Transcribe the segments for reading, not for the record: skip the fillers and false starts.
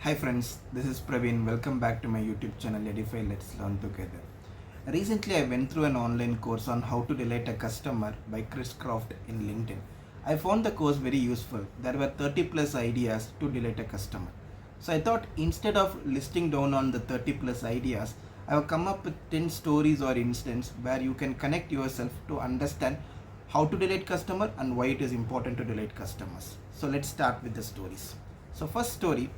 Hi friends, this is Praveen. Welcome back to my YouTube channel Edify Let's Learn Together. Recently I went through an online course on how to delight a customer by Chris Croft in LinkedIn. I found the course very useful. There were 30 plus ideas to delight a customer. So I thought instead of listing down on the 30 plus ideas, I have come up with 10 stories or incidents where you can connect yourself to understand how to delight customer and why it is important to delight customers. So let's start with the stories. So first story,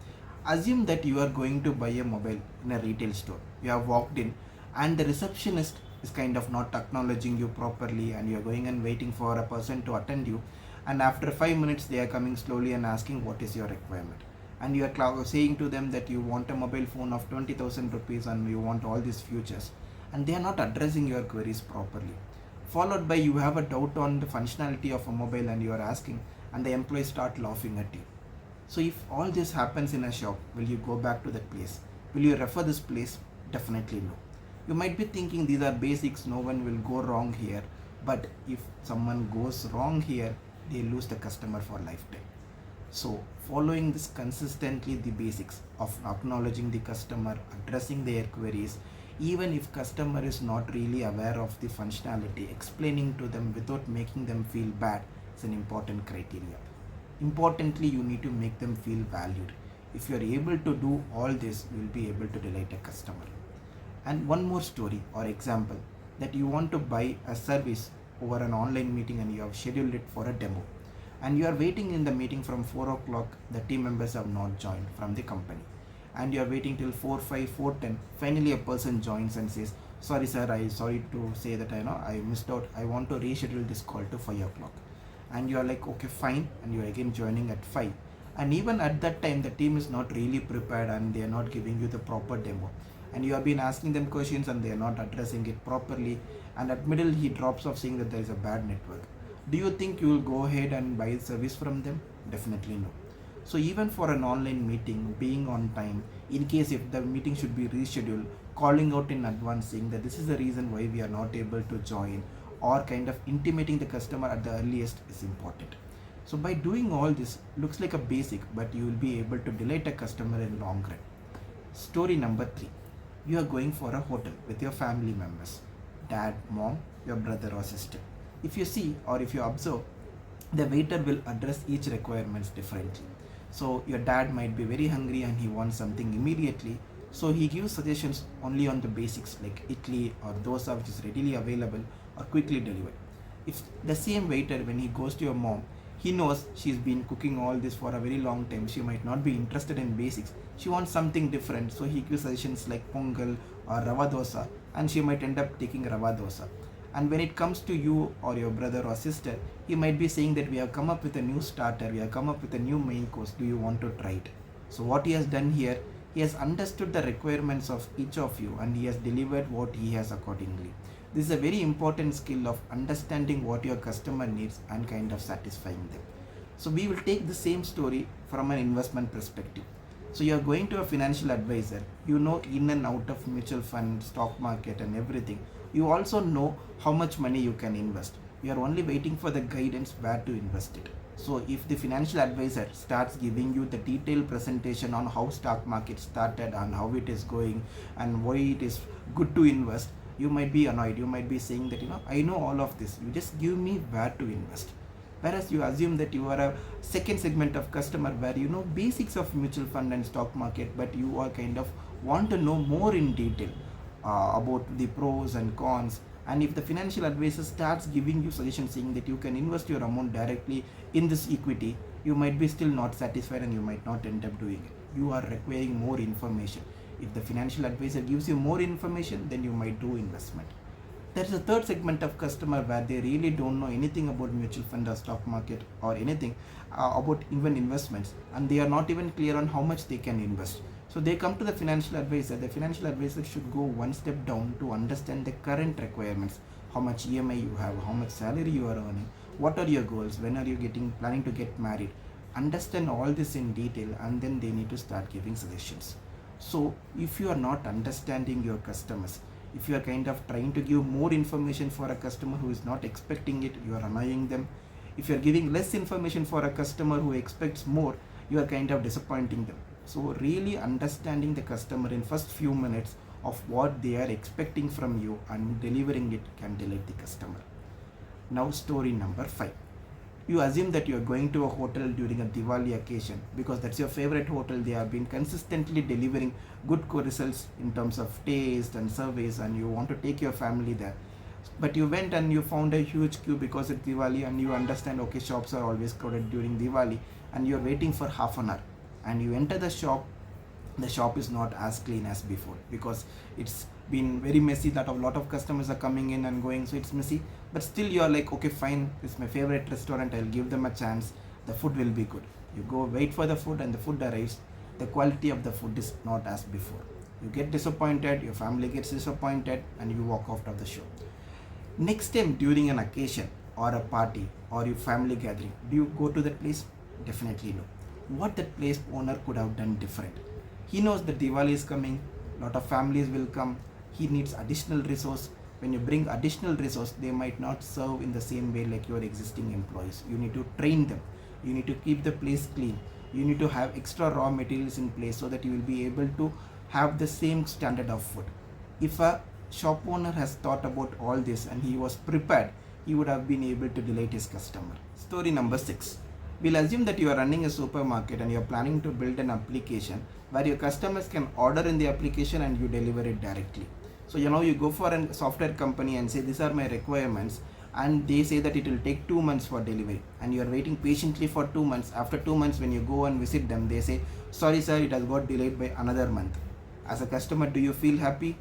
assume that you are going to buy a mobile in a retail store. You have walked in and the receptionist is kind of not acknowledging you properly, and you are going and waiting for a person to attend you, and after 5 minutes they are coming slowly and asking what is your requirement, and you are saying to them that you want a mobile phone of 20,000 rupees and you want all these features, and they are not addressing your queries properly. Followed by you have a doubt on the functionality of a mobile and you are asking, and the employees start laughing at you. So if all this happens in a shop, will you go back to that place? Will you refer this place? Definitely no. You might be thinking these are basics, no one will go wrong here. But if someone goes wrong here, they lose the customer for lifetime. So following this consistently, the basics of acknowledging the customer, addressing their queries, even if customer is not really aware of the functionality, explaining to them without making them feel bad is an important criteria. Importantly, you need to make them feel valued. If you are able to do all this, you will be able to delight a customer. And one more story or example, that you want to buy a service over an online meeting and you have scheduled it for a demo, and you are waiting in the meeting from 4 o'clock, the team members have not joined from the company, and you are waiting till 4, 5, 4:10. Finally a person joins and says, sorry sir, I sorry to say that I missed out, I want to reschedule this call to 5 o'clock. And you are like, okay fine, and you are again joining at 5, and even at that time the team is not really prepared and they are not giving you the proper demo, and you have been asking them questions and they are not addressing it properly, and at middle he drops off saying that there is a bad network. Do you think you will go ahead and buy service from them? Definitely no. So even for an online meeting, being on time, in case if the meeting should be rescheduled, calling out in advance saying that this is the reason why we are not able to join, or kind of intimating the customer at the earliest is important. So by doing all this, looks like a basic, but you will be able to delight a customer in long run. Story number 3. You are going for a hotel with your family members, dad, mom, your brother or sister. If you see or if you observe, the waiter will address each requirements differently. So your dad might be very hungry and he wants something immediately, so he gives suggestions only on the basics like idli or dosa, which is readily available or quickly delivered. If the same waiter, when he goes to your mom, he knows she's been cooking all this for a very long time, she might not be interested in basics, she wants something different, so he gives suggestions like pongal or rava dosa, and she might end up taking rava dosa. And when it comes to you or your brother or sister, he might be saying that we have come up with a new starter, we have come up with a new main course, do you want to try it? So what he has done here, he has understood the requirements of each of you and he has delivered what he has accordingly. This is a very important skill of understanding what your customer needs and kind of satisfying them. So we will take the same story from an investment perspective. So you are going to a financial advisor, you know in and out of mutual fund, stock market and everything. You also know how much money you can invest. You are only waiting for the guidance where to invest it. So if the financial advisor starts giving you the detailed presentation on how stock market started and how it is going and why it is good to invest, you might be annoyed. You might be saying that, I know all of this, you just give me where to invest. Whereas you assume that you are a second segment of customer where you know basics of mutual fund and stock market, but you are kind of want to know more in detail about the pros and cons. And if the financial advisor starts giving you suggestions saying that you can invest your amount directly in this equity, you might be still not satisfied and you might not end up doing it. You are requiring more information. If the financial advisor gives you more information, then you might do investment. There is a third segment of customer where they really don't know anything about mutual fund or stock market or anything about even investments, and they are not even clear on how much they can invest. So they come to the financial advisor. The financial advisor should go one step down to understand the current requirements, how much EMI you have, how much salary you are earning, what are your goals, when are you planning to get married. Understand all this in detail, and then they need to start giving suggestions. So if you are not understanding your customers, if you are kind of trying to give more information for a customer who is not expecting it, you are annoying them. If you are giving less information for a customer who expects more, you are kind of disappointing them. So really understanding the customer in first few minutes of what they are expecting from you and delivering it can delight the customer. Now story number 5. You assume that you are going to a hotel during a Diwali occasion because that's your favorite hotel. They have been consistently delivering good results in terms of taste and service, and you want to take your family there. But you went and you found a huge queue because it's Diwali, and you understand, okay, shops are always crowded during Diwali, and you're waiting for half an hour. And you enter the shop is not as clean as before because it's been very messy, that a lot of customers are coming in and going, so it's messy. But still you're like, okay, fine, it's my favorite restaurant, I'll give them a chance, the food will be good. You go wait for the food, and the food arrives, the quality of the food is not as before. You get disappointed, your family gets disappointed, and you walk out of the show. Next time during an occasion or a party or your family gathering, do you go to that place? Definitely no. What that place owner could have done different? He knows that Diwali is coming, lot of families will come, he needs additional resource. When you bring additional resource, they might not serve in the same way like your existing employees. You need to train them, you need to keep the place clean, you need to have extra raw materials in place so that you will be able to have the same standard of food. If a shop owner has thought about all this and he was prepared, he would have been able to delight his customer. Story number 6. We'll assume that you are running a supermarket and you're planning to build an application where your customers can order in the application and you deliver it directly. So you go for a software company and say, these are my requirements, and they say that it will take 2 months for delivery, and you are waiting patiently for 2 months. After 2 months, when you go and visit them, they say, sorry sir, it has got delayed by another month. As a customer, do you feel happy?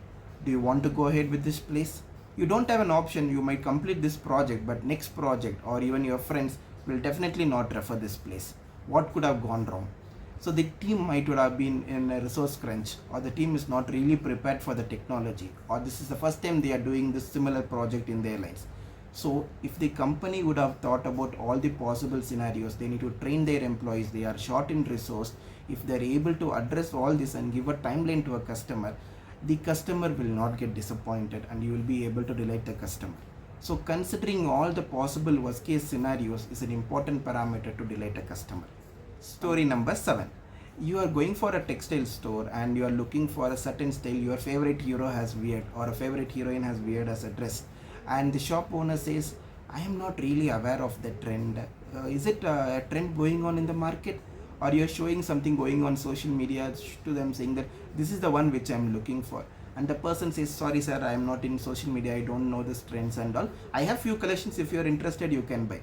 Do you want to go ahead with this place? You don't have an option. You might complete this project, but next project or even your friends will definitely not refer this place. What could have gone wrong? So the team might would have been in a resource crunch, or the team is not really prepared for the technology, or this is the first time they are doing this similar project in their lives. So if the company would have thought about all the possible scenarios, they need to train their employees, they are short in resource. If they are able to address all this and give a timeline to a customer, the customer will not get disappointed and you will be able to delight the customer. So considering all the possible worst case scenarios is an important parameter to delight a customer. Story number 7. You are going for a textile store and you are looking for a certain style your favorite hero has weared or a favorite heroine has weared as a dress, and the shop owner says, I am not really aware of the trend. Is it a trend going on in the market? Or you're showing something going on social media to them saying that this is the one which I'm looking for, and the person says, sorry sir, I am not in social media, I don't know this trends and all, I have few collections, if you're interested you can buy.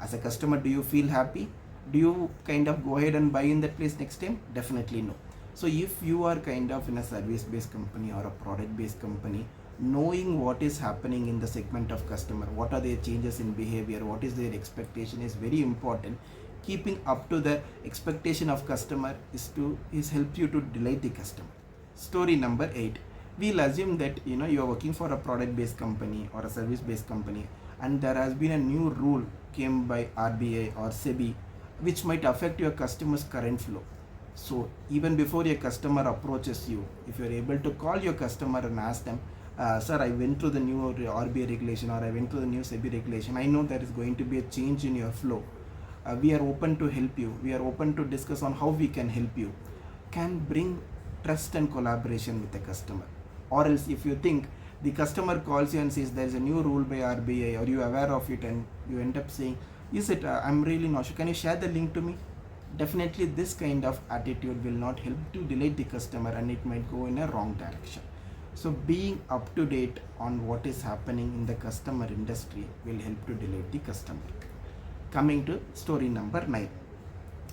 As a customer, do you feel happy? Do you kind of go ahead and buy in that place next time? Definitely no. So if you are kind of in a service based company or a product based company, knowing what is happening in the segment of customer, what are their changes in behavior, what is their expectation is very important. Keeping up to the expectation of customer is helps you to delight the customer. Story number 8. We'll assume that you are working for a product based company or a service based company, and there has been a new rule came by RBI or SEBI which might affect your customer's current flow. So even before your customer approaches you, if you're able to call your customer and ask them, sir, I went through the new RBI regulation or I went through the new SEBI regulation, I know there is going to be a change in your flow. We are open to help you, we are open to discuss on how we can help you, can bring trust and collaboration with the customer. Or else if you think the customer calls you and says there is a new rule by RBI, or you are aware of it, and you end up saying, is it, I'm really not sure, can you share the link to me? Definitely this kind of attitude will not help to delight the customer, and it might go in a wrong direction. So being up to date on what is happening in the customer industry will help to delight the customer. Coming to story number 9.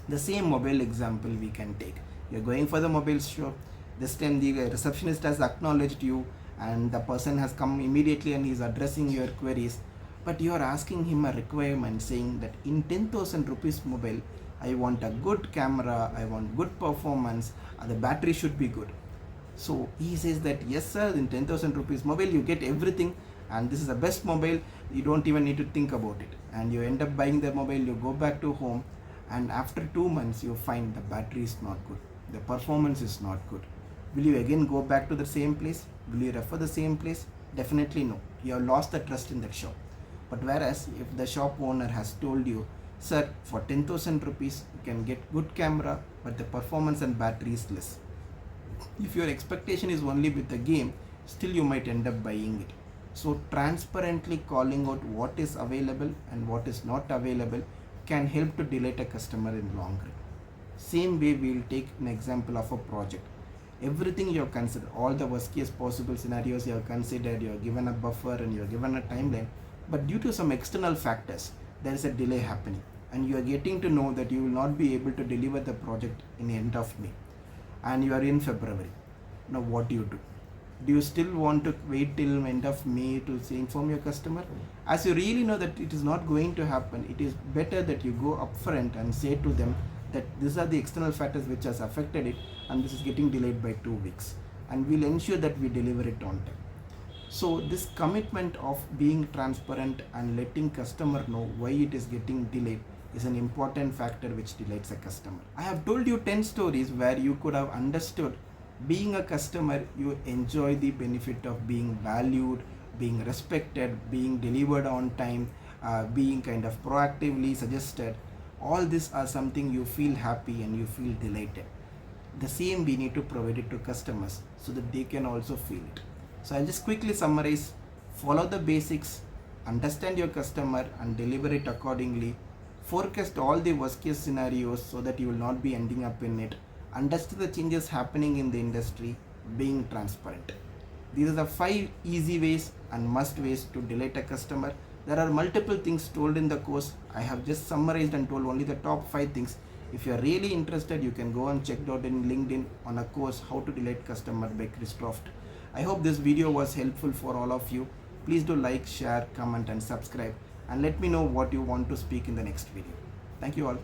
The same mobile example we can take. You're going for the mobile store. This time the receptionist has acknowledged you and the person has come immediately and is addressing your queries. But you are asking him a requirement saying that in 10,000 rupees mobile, I want a good camera, I want good performance, the battery should be good. So he says that yes sir, in 10,000 rupees mobile you get everything, and this is the best mobile, you don't even need to think about it. And you end up buying the mobile, you go back to home, and after 2 months you find the battery is not good, the performance is not good. Will you again go back to the same place? Will you refer the same place? Definitely no. You have lost the trust in that shop. But whereas if the shop owner has told you Sir, for 10,000 rupees, you can get good camera, but the performance and battery is less. If your expectation is only with the game, still you might end up buying it. So transparently calling out what is available and what is not available can help to delight a customer in long run. Same way we will take an example of a project. Everything you have considered, all the worst case possible scenarios you have considered, you have given a buffer and you have given a timeline, but due to some external factors, there is a delay happening and you are getting to know that you will not be able to deliver the project in the end of May and you are in February. Now what do you do? Do you still want to wait till end of May to say inform your customer? As you really know that it is not going to happen, it is better that you go upfront and say to them that these are the external factors which has affected it and this is getting delayed by 2 weeks and we'll ensure that we deliver it on time. So this commitment of being transparent and letting customer know why it is getting delayed is an important factor which delights a customer. I have told you 10 stories where you could have understood being a customer, you enjoy the benefit of being valued, being respected, being delivered on time, being kind of proactively suggested. All these are something you feel happy and you feel delighted. The same we need to provide it to customers so that they can also feel it. So I'll just quickly summarize. Follow the basics, understand your customer and deliver it accordingly. Forecast all the worst case scenarios so that you will not be ending up in it. Understand the changes happening in the industry, being transparent. These are the 5 easy ways and must ways to delight a customer. There are multiple things told in the course. I have just summarized and told only the top 5 things. If you are really interested, you can go and check out in LinkedIn on a course, How to Delight Customer by Chris Croft. I hope this video was helpful for all of you. Please do like, share, comment and subscribe and let me know what you want to speak in the next video. Thank you all.